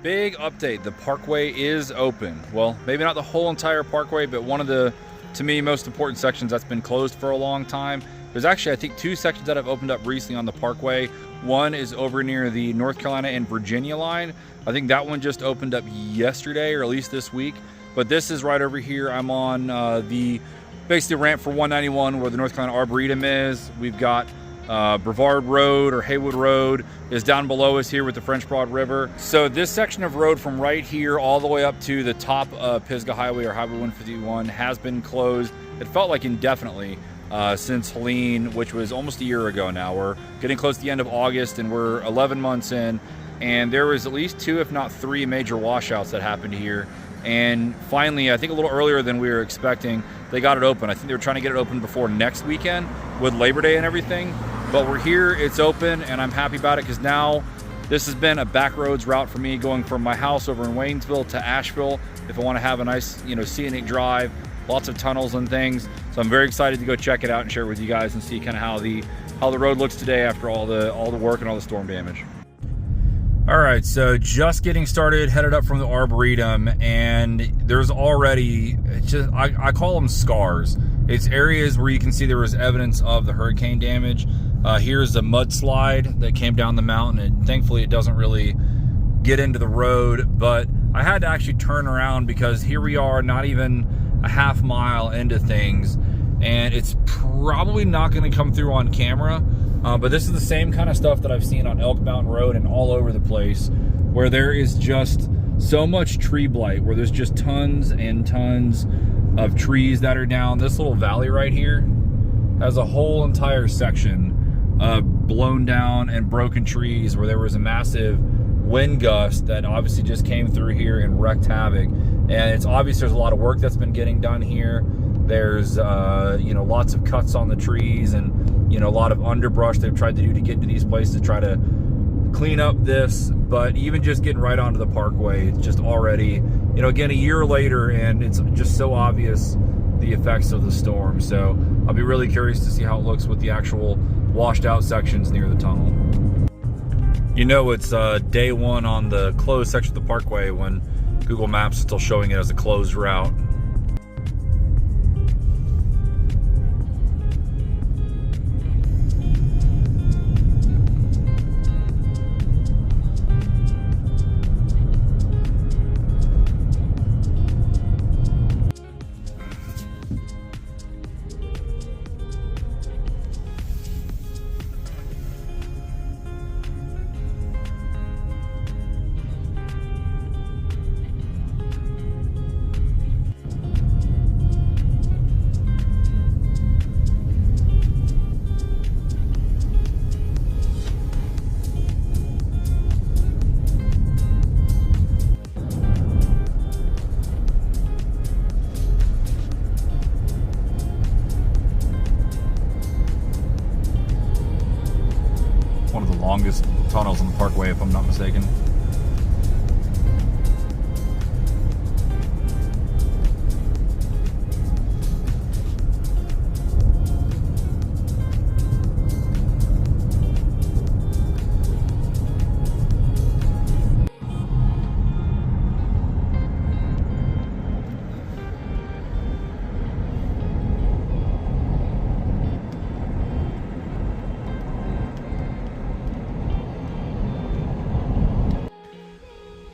Big update, the Parkway is open. Well, maybe not the whole entire Parkway, but one of the, to me, most important sections that's been closed for a long time. There's actually, I think, 2 sections that have opened up recently on the Parkway. One is over near the North Carolina and Virginia line. I think that one just opened up yesterday, or at least this week. But this is right over here. I'm on the basically ramp for 191 where the North Carolina Arboretum is. We've got Brevard Road, or Haywood Road, is down below us here with the French Broad River. So this section of road from right here all the way up to the top of Pisgah Highway, or Highway 151, has been closed. It felt like indefinitely since Helene, which was almost a year ago now. We're getting close to the end of August and we're 11 months in, and there was at least 2, if not 3 major washouts that happened here. And finally, I think a little earlier than we were expecting, they got it open. I think they were trying to get it open before next weekend with Labor Day and everything. But we're here, it's open, and I'm happy about it because now this has been a back roads route for me, going from my house over in Waynesville to Asheville if I want to have a nice, scenic drive, lots of tunnels and things. So I'm very excited to go check it out and share it with you guys and see kind of how the road looks today after all the work and all the storm damage. All right, so just getting started, headed up from the Arboretum, and there's already, I call them scars. It's areas where you can see there was evidence of the hurricane damage. Here's a mudslide that came down the mountain, and thankfully it doesn't really get into the road, but I had to actually turn around because here we are not even a half mile into things, and it's probably not going to come through on camera. But this is the same kind of stuff that I've seen on Elk Mountain Road and all over the place, where there is just so much tree blight, where there's just tons and tons of trees that are down. This little valley right here has a whole entire section of blown down and broken trees where there was a massive wind gust that obviously just came through here and wreaked havoc. And it's obvious there's a lot of work that's been getting done here. There's lots of cuts on the trees, and a lot of underbrush they've tried to do to get to these places to try to clean up this. But even just getting right onto the Parkway, it's just already, again, a year later, and it's just so obvious the effects of the storm. So I'll be really curious to see how it looks with the actual washed out sections near the tunnel. It's day 1 on the closed section of the Parkway when Google Maps is still showing it as a closed route. One of the longest tunnels on the Parkway, if I'm not mistaken.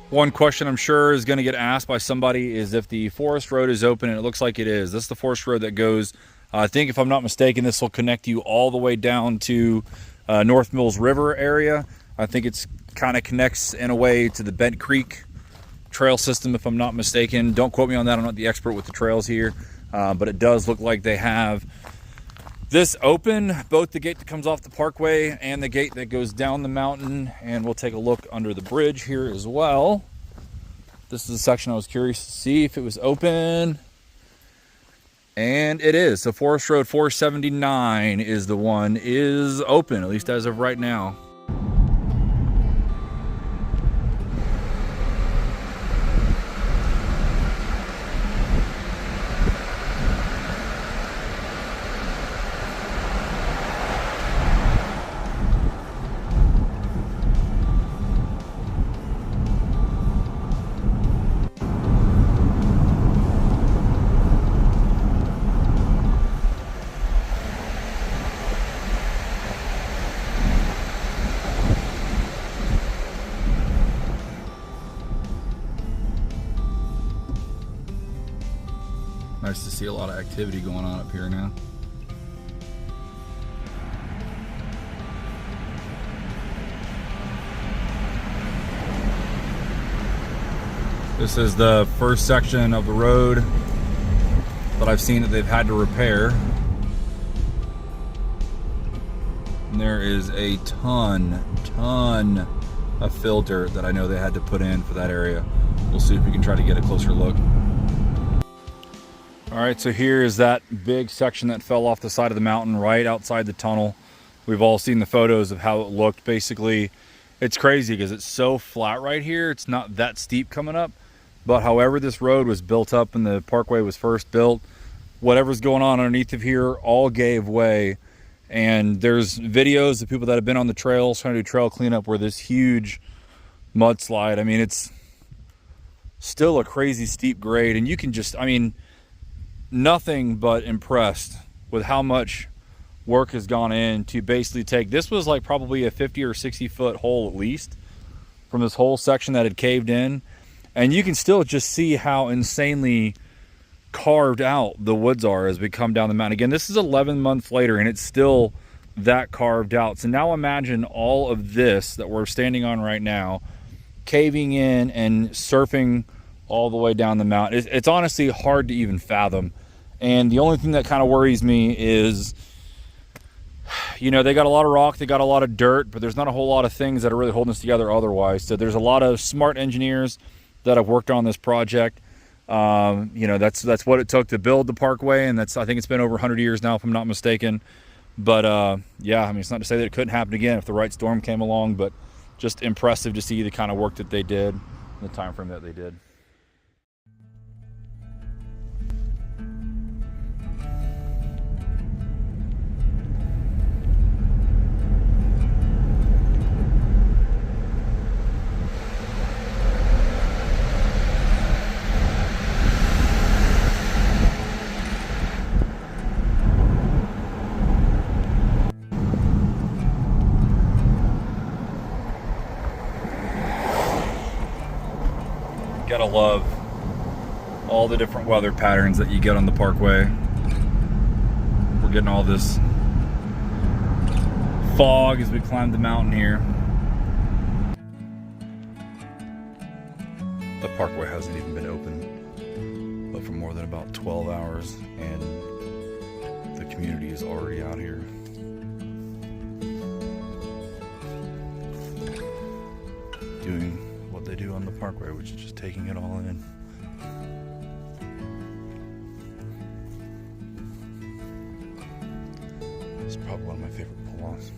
One question I'm sure is going to get asked by somebody is if the forest road is open, and it looks like it is. This is the forest road that goes, I think if I'm not mistaken, this will connect you all the way down to North Mills River area. I think it's kind of connects in a way to the Bent Creek trail system, if I'm not mistaken. Don't quote me on that, I'm not the expert with the trails here, but it does look like they have this open, both the gate that comes off the Parkway and the gate that goes down the mountain. And we'll take a look under the bridge here as well. This is the section I was curious to see if it was open, and it is. So Forest Road 479 is the one is open, at least as of right now. see a lot of activity going on up here now. This is the first section of the road that I've seen that they've had to repair. And there is a ton of fill dirt that I know they had to put in for that area. We'll see if we can try to get a closer look. All right, so here is that big section that fell off the side of the mountain right outside the tunnel. We've all seen the photos of how it looked. Basically, it's crazy because it's so flat right here. It's not that steep coming up. But however this road was built up and the Parkway was first built, whatever's going on underneath of here all gave way. And there's videos of people that have been on the trails trying to do trail cleanup where this huge mudslide, I mean, it's still a crazy steep grade. And you can just, I mean, nothing but impressed with how much work has gone in to basically take, this was like probably a 50 or 60 foot hole at least from this whole section that had caved in. And you can still just see how insanely carved out the woods are as we come down the mountain. Again, this is 11 months later and it's still that carved out. So now imagine all of this that we're standing on right now, caving in and surfing all the way down the mountain. It's honestly hard to even fathom. And the only thing that kind of worries me is, you know, they got a lot of rock, they got a lot of dirt, but there's not a whole lot of things that are really holding us together otherwise. So there's a lot of smart engineers that have worked on this project. You know, that's what it took to build the Parkway, and that's, I think it's been over 100 years now if I'm not mistaken. But yeah, I mean, it's not to say that it couldn't happen again if the right storm came along, but just impressive to see the kind of work that they did, the time frame that they did. Gotta love all the different weather patterns that you get on the Parkway. We're getting all this fog as we climb the mountain here. The Parkway hasn't even been open, but for more than about 12 hours, and the community is already out here. Doing what they do on the Parkway, which is just taking it all in. It's probably one of my favorite pull-offs.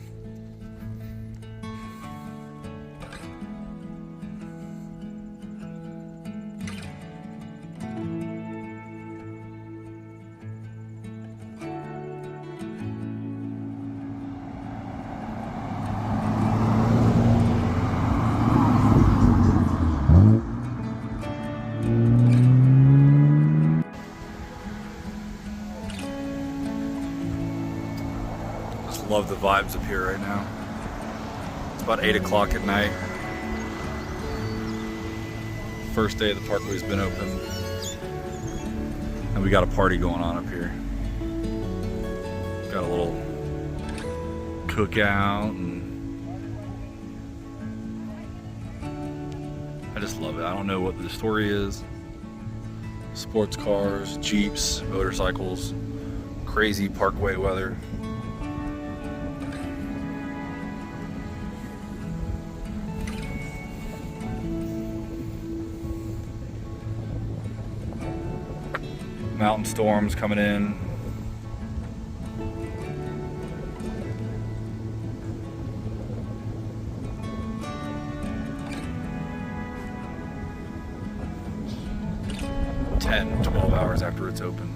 Love the vibes up here right now. It's about 8 o'clock at night. First day the Parkway's been open. And we got a party going on up here. Got a little cookout, and I just love it. I don't know what the story is. Sports cars, Jeeps, motorcycles, crazy Parkway weather. Mountain storms coming in. $10, 12 hours after it's opened.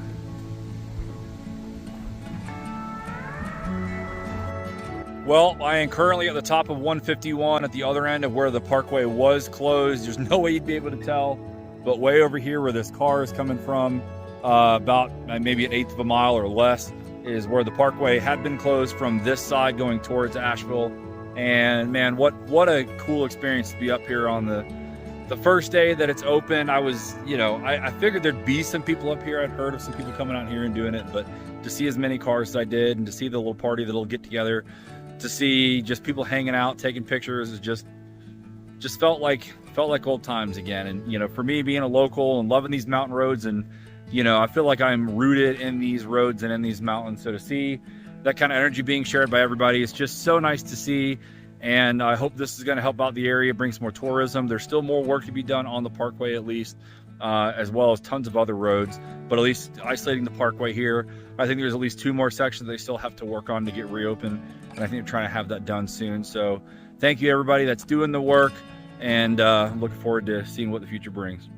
Well, I am currently at the top of 151 at the other end of where the Parkway was closed. There's no way you'd be able to tell, but way over here where this car is coming from, about maybe an 1/8 of a mile or less, is where the Parkway had been closed from this side going towards Asheville. And man, what a cool experience to be up here on the the first day that it's open, I was, you know, I figured there'd be some people up here. I'd heard of some people coming out here and doing it, but to see as many cars as I did, and to see the little party that'll get together, to see just people hanging out, taking pictures, is just felt like old times again. And, you know, for me being a local and loving these mountain roads, and, you know, I feel like I'm rooted in these roads and in these mountains. So to see that kind of energy being shared by everybody, it's just so nice to see. And I hope this is going to help out the area, bring some more tourism. There's still more work to be done on the Parkway, at least, as well as tons of other roads. But at least isolating the Parkway here, I think there's at least 2 more sections they still have to work on to get reopened. And I think they're trying to have that done soon. So thank you, everybody that's doing the work. And looking forward to seeing what the future brings.